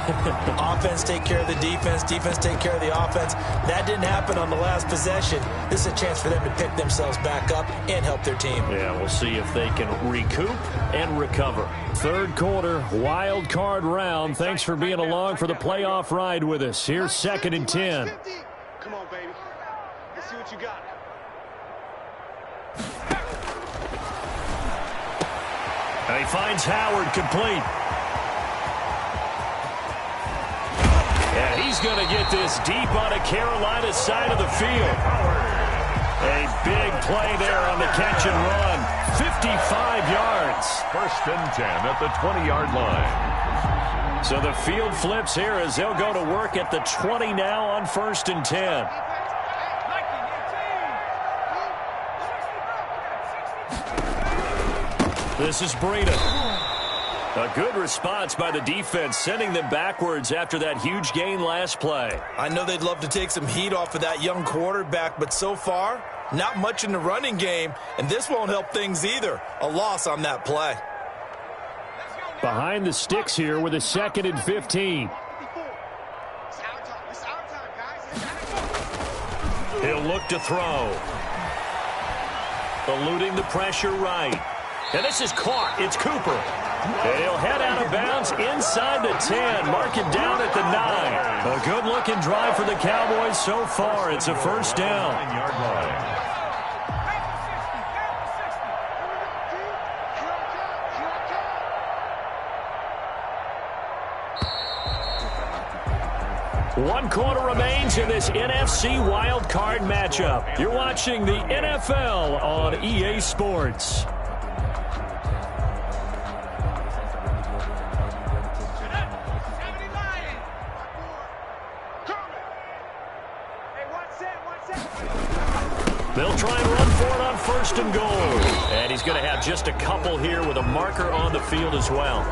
Offense take care of the defense, defense take care of the offense. That didn't happen on the last possession. This is a chance for them to pick themselves back up and help their team. Yeah, we'll see if they can recoup and recover. 3rd quarter, wild card round. Thanks for being along for the playoff ride with us. Here's 2nd and 10. Come on, baby. Let's see what you got. And he finds Howard complete. And he's going to get this deep on the Carolina side of the field. A big play there on the catch and run. 55 yards. 1st and 10 at the 20-yard line. So the field flips here as they'll go to work at the 20 now on 1st and 10. This is Breida. A good response by the defense, sending them backwards after that huge gain last play. I know they'd love to take some heat off of that young quarterback, but so far, not much in the running game, and this won't help things either. A loss on that play. Behind the sticks here with a 2nd and 15. He'll look to throw. Eluding the pressure right. And this is caught. It's Cooper. And he'll head out of bounds inside the 10. Mark him down at the 9. A good-looking drive for the Cowboys so far. It's a 1st down. 9-yard line. One quarter remains in this NFC wildcard matchup. You're watching the NFL on EA Sports. They'll try and run for it on 1st and goal. And he's going to have just a couple here with a marker on the field as well.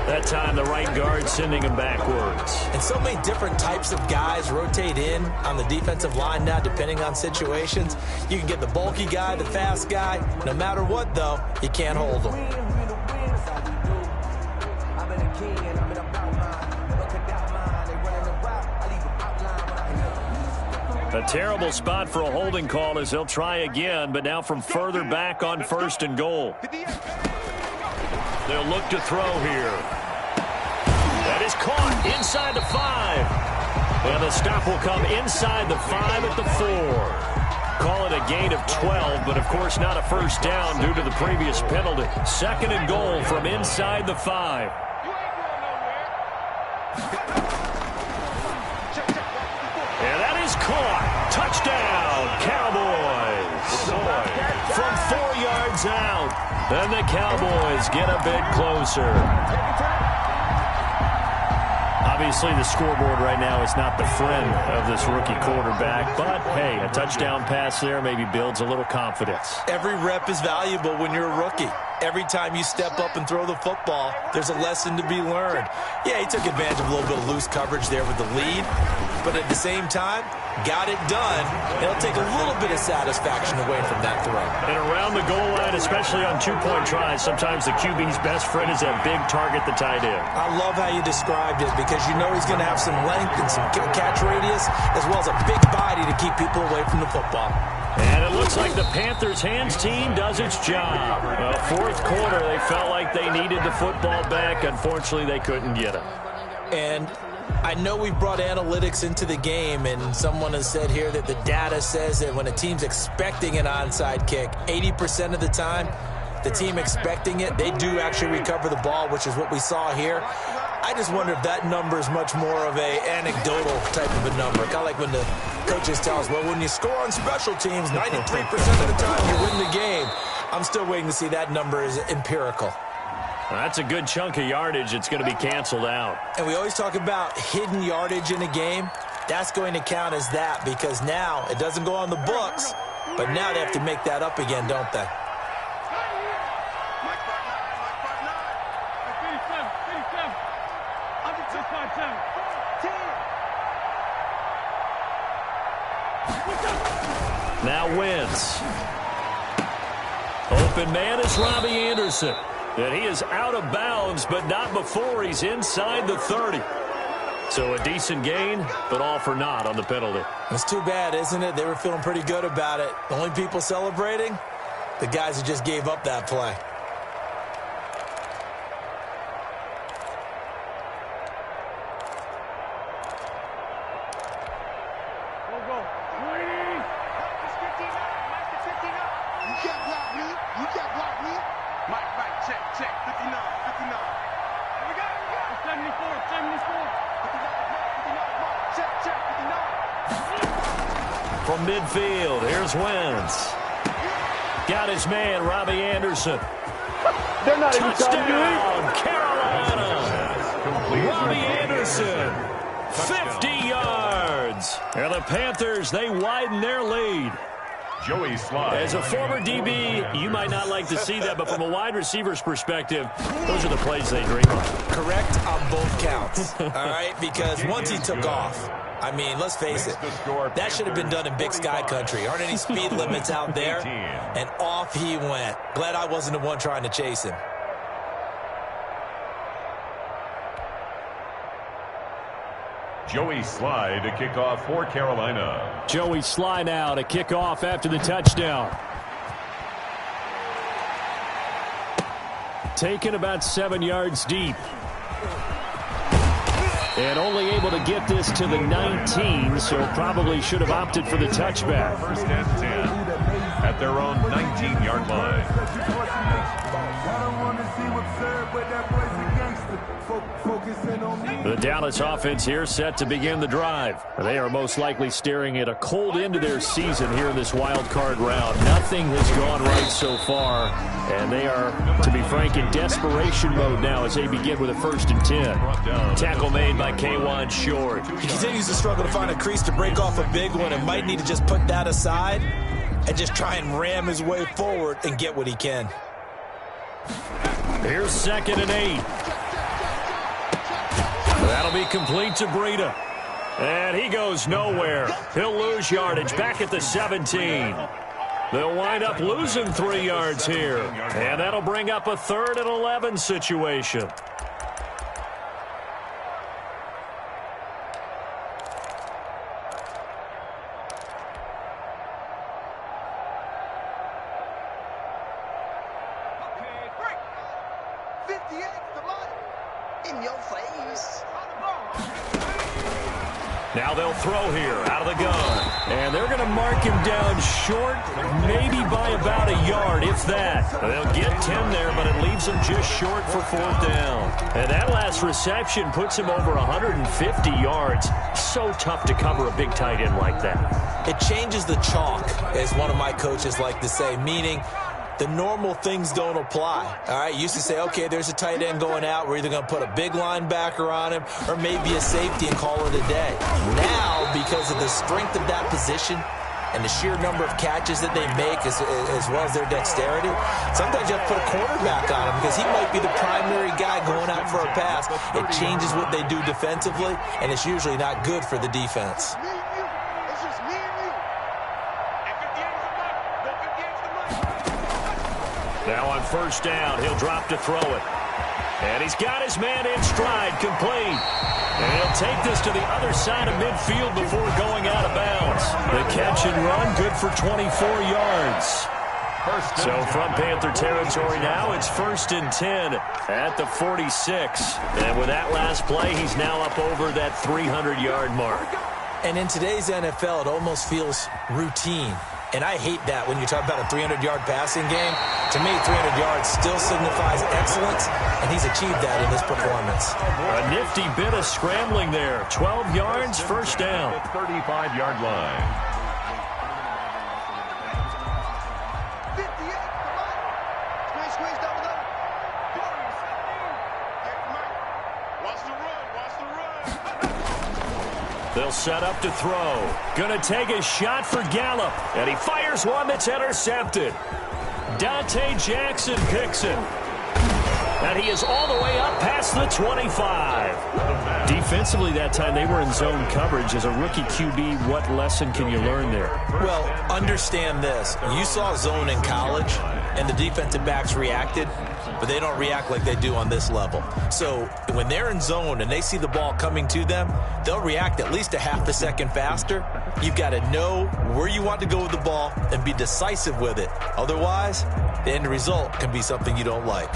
That time the right guard sending him backwards. And so many different types of guys rotate in on the defensive line now, depending on situations. You can get the bulky guy, the fast guy. No matter what, though, you can't hold them. A terrible spot for a holding call as they'll try again, but now from further back on 1st and goal. They'll look to throw here. That is caught inside the 5. And the stop will come inside the 5 at the 4. Call it a gain of 12, but of course not a first down due to the previous penalty. 2nd and goal from inside the 5. And that is caught. Touchdown, Cowboys. From 4 yards out. And the Cowboys get a bit closer. Obviously, the scoreboard right now is not the friend of this rookie quarterback. But, hey, a touchdown pass there maybe builds a little confidence. Every rep is valuable when you're a rookie. Every time you step up and throw the football, there's a lesson to be learned. Yeah, he took advantage of a little bit of loose coverage there with the lead. But at the same time, got it done. It'll take a little bit of satisfaction away from that throw. And around the goal line, especially on 2-point tries, sometimes the QB's best friend is that big target, the tight end. I love how you described it because you know he's going to have some length and some catch radius as well as a big body to keep people away from the football. And it looks like the Panthers' hands team does its job. Well, 4th quarter, they felt like they needed the football back. Unfortunately, they couldn't get it. And I know we brought analytics into the game, and someone has said here that the data says that when a team's expecting an onside kick, 80% of the time, the team expecting it, they do actually recover the ball, which is what we saw here. I just wonder if that number is much more of a anecdotal type of a number. Kind of like when the coaches tell us, well, when you score on special teams, 93% of the time you win the game. I'm still waiting to see that number is empirical. That's a good chunk of yardage. It's going to be canceled out. And we always talk about hidden yardage in a game. That's going to count as that because now it doesn't go on the books, but now they have to make that up again, don't they? Now Wentz. Open man is Robbie Anderson. And he is out of bounds, but not before he's inside the 30. So a decent gain, but all for naught on the penalty. It's too bad, isn't it? They were feeling pretty good about it. The only people celebrating, the guys who just gave up that play. From midfield, here's Wentz. Got his man, Robbie Anderson. They're not touchdown, Carolina. Robbie Anderson, 50 yards. And the Panthers, they widen their lead. Joey Slye. As a former DB, you might not like to see that, but from a wide receiver's perspective, those are the plays they dream of. Correct on both counts, all right? Because once he took off, I mean, let's face it, that should have been done in Big Sky country. Aren't any speed limits out there? And off he went. Glad I wasn't the one trying to chase him. Joey Slye to kick off for Carolina. Joey Slye now to kick off after the touchdown. Taken about 7 yards deep. And only able to get this to the 19, so probably should have opted for the touchback. 1st and 10 at their own 19-yard line. The Dallas offense here set to begin the drive. They are most likely staring at a cold end to their season here in this wild card round. Nothing has gone right so far, and they are, to be frank, in desperation mode now as they begin with a 1st and 10. Tackle made by K'Wan Short. He continues to struggle to find a crease to break off a big one and might need to just put that aside and just try and ram his way forward and get what he can. Here's 2nd and 8. That'll be complete to Breida. And he goes nowhere. He'll lose yardage back at the 17. They'll wind up losing 3 yards here. And that'll bring up a 3rd and 11 situation. Now they'll throw here out of the gun. And they're going to mark him down short, maybe by about a yard, if that. They'll get 10 there, but it leaves him just short for 4th down. And that last reception puts him over 150 yards. So tough to cover a big tight end like that. It changes the chalk, as one of my coaches like to say, meaning the normal things don't apply. All right, used to say, okay, there's a tight end going out. We're either going to put a big linebacker on him or maybe a safety and call it a day. Now, because of the strength of that position and the sheer number of catches that they make as well as their dexterity, sometimes you have to put a quarterback on him because he might be the primary guy going out for a pass. It changes what they do defensively, and it's usually not good for the defense. Now on 1st down, he'll drop to throw it. And he's got his man in stride, complete. And he'll take this to the other side of midfield before going out of bounds. The catch and run, good for 24 yards. So from Panther territory now, it's 1st and 10 at the 46. And with that last play, he's now up over that 300-yard mark. And in today's NFL, it almost feels routine. And I hate that when you talk about a 300-yard passing game. To me, 300 yards still signifies excellence, and he's achieved that in this performance. A nifty bit of scrambling there. 12 yards, 1st down. 35-yard line. They'll set up to throw. Gonna take a shot for Gallup. And he fires one that's intercepted. Dante Jackson picks it. And he is all the way up past the 25. Defensively that time, they were in zone coverage. As a rookie QB, what lesson can you learn there? Well, understand this. You saw zone in college, and the defensive backs reacted, but they don't react like they do on this level. So when they're in zone and they see the ball coming to them, they'll react at least a half a second faster. You've got to know where you want to go with the ball and be decisive with it. Otherwise, the end result can be something you don't like.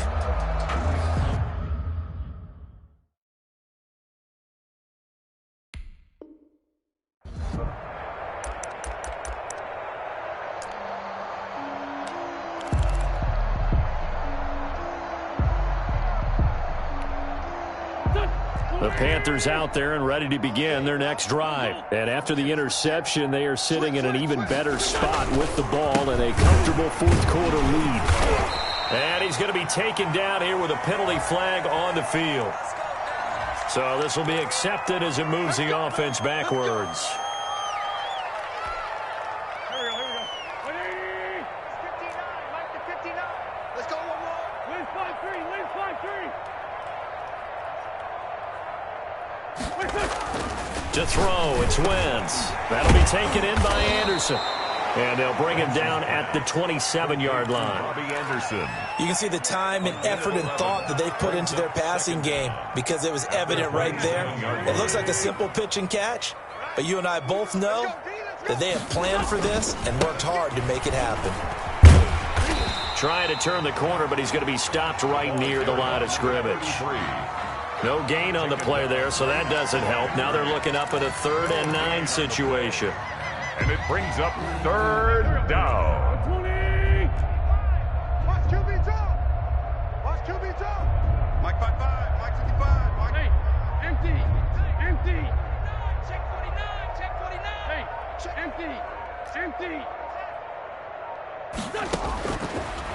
The Panthers out there and ready to begin their next drive. And after the interception, they are sitting in an even better spot with the ball and a comfortable 4th quarter lead. And he's going to be taken down here with a penalty flag on the field. So this will be accepted as it moves the offense backwards. To throw, it's Wentz. That'll be taken in by Anderson. And they'll bring him down at the 27-yard line. Bobby Anderson. You can see the time and effort and thought that they put into their passing game because it was evident right there. It looks like a simple pitch and catch, but you and I both know that they have planned for this and worked hard to make it happen. Trying to turn the corner, but he's going to be stopped right near the line of scrimmage. No gain on the play there, so that doesn't help. Now they're looking up at a 3rd and 9 situation. And it brings up 3rd down. 20. Watch QB top. Watch QB top. Mike 55. Mike 55. Mike. Hey, empty. Empty. Check 49. Check 49. Hey, empty. Empty.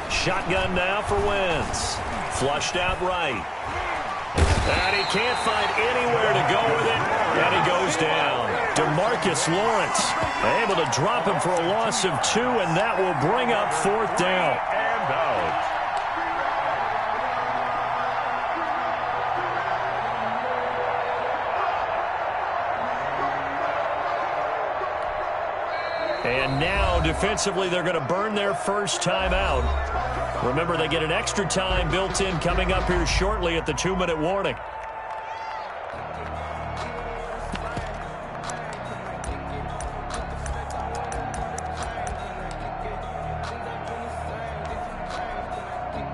Shotgun now for Wentz. Flushed out right. And he can't find anywhere to go with it. And he goes down. DeMarcus Lawrence able to drop him for a loss of 2, and that will bring up 4th down. And out. And now, defensively, they're going to burn their first timeout. Remember, they get an extra time built in coming up here shortly at the 2-minute warning.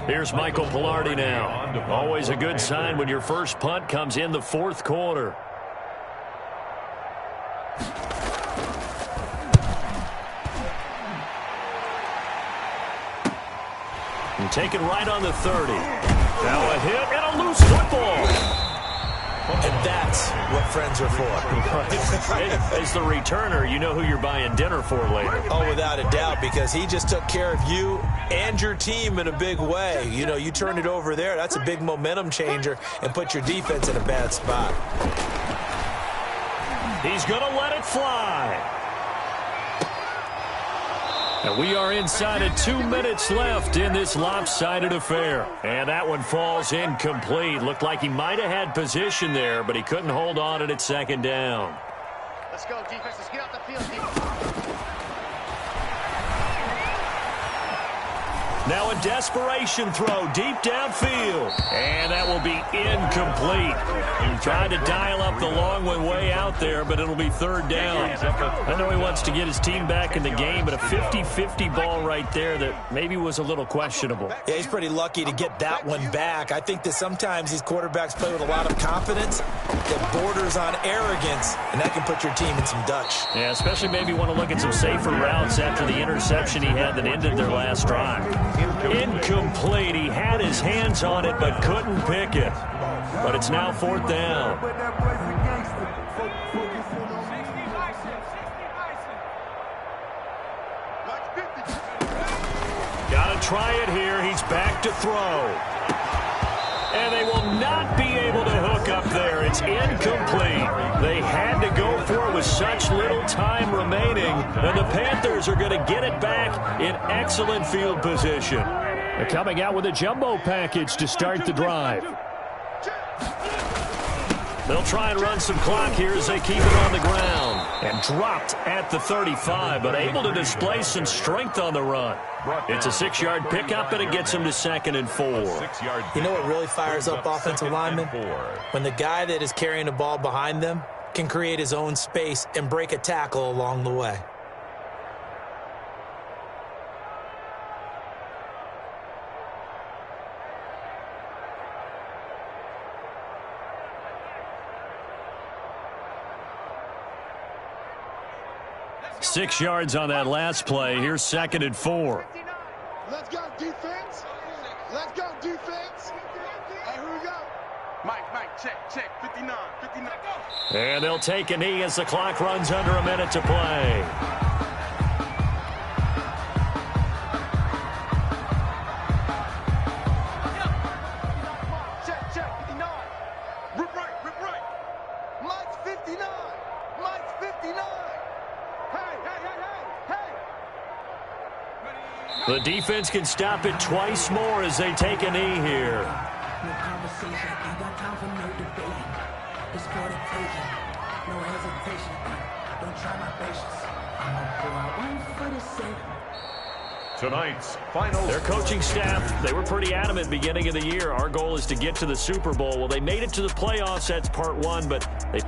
Here's Michael Pilardi now. Always a good sign when your first punt comes in the fourth quarter. And taken right on the 30. Now a hit and a loose football. And that's what friends are for. As the returner, you know who you're buying dinner for later. Oh, without a doubt, because he just took care of you and your team in a big way. You know, you turned it over there. That's a big momentum changer and put your defense in a bad spot. He's going to let it fly. And we are inside of 2 minutes left in this lopsided affair. And that one falls incomplete. Looked like he might have had position there, but he couldn't hold on at second down. Let's go, defense. Let's get out the field, defense. Now a desperation throw deep downfield. And that will be incomplete. He tried to dial up the long one way out there, but it'll be third down. I know he wants to get his team back in the game, but a 50-50 ball right there that maybe was a little questionable. Yeah, he's pretty lucky to get that one back. I think that sometimes these quarterbacks play with a lot of confidence that borders on arrogance, and that can put your team in some Dutch. Yeah, especially maybe want to look at some safer routes after the interception he had that ended their last drive. Incomplete. He had his hands on it but couldn't pick it. But it's now fourth down. Got to try it here. He's back to throw. And they will not be able to hook up there. It's incomplete. They had to go for it with such little time remaining. And the Panthers are going to get it back in excellent field position. They're coming out with a jumbo package to start the drive. They'll try and run some clock here as they keep it on the ground. And dropped at the 35, but able to display some strength on the run. It's a 6-yard pickup, and it gets them to 2nd and 4. You know what really fires up offensive linemen? When the guy that is carrying the ball behind them can create his own space and break a tackle along the way. Six yards on that last play. Here's 2nd and 4. Let's go, defense. Let's go, defense. Hey, here we go. Mike, check. 59. And they'll take a knee as the clock runs under a minute to play. Check, 59. Rip right. Mike's 59. The defense can stop it twice more as they take a knee here. No conversation, ain't got time for no debating. It's for the taking, no hesitation. Don't try my patience. I'm gonna pull out one for the sake. Tonight's final. Their coaching staff, they were pretty adamant beginning of the year. Our goal is to get to the Super Bowl. Well, they made it to the playoffs. That's part one, but they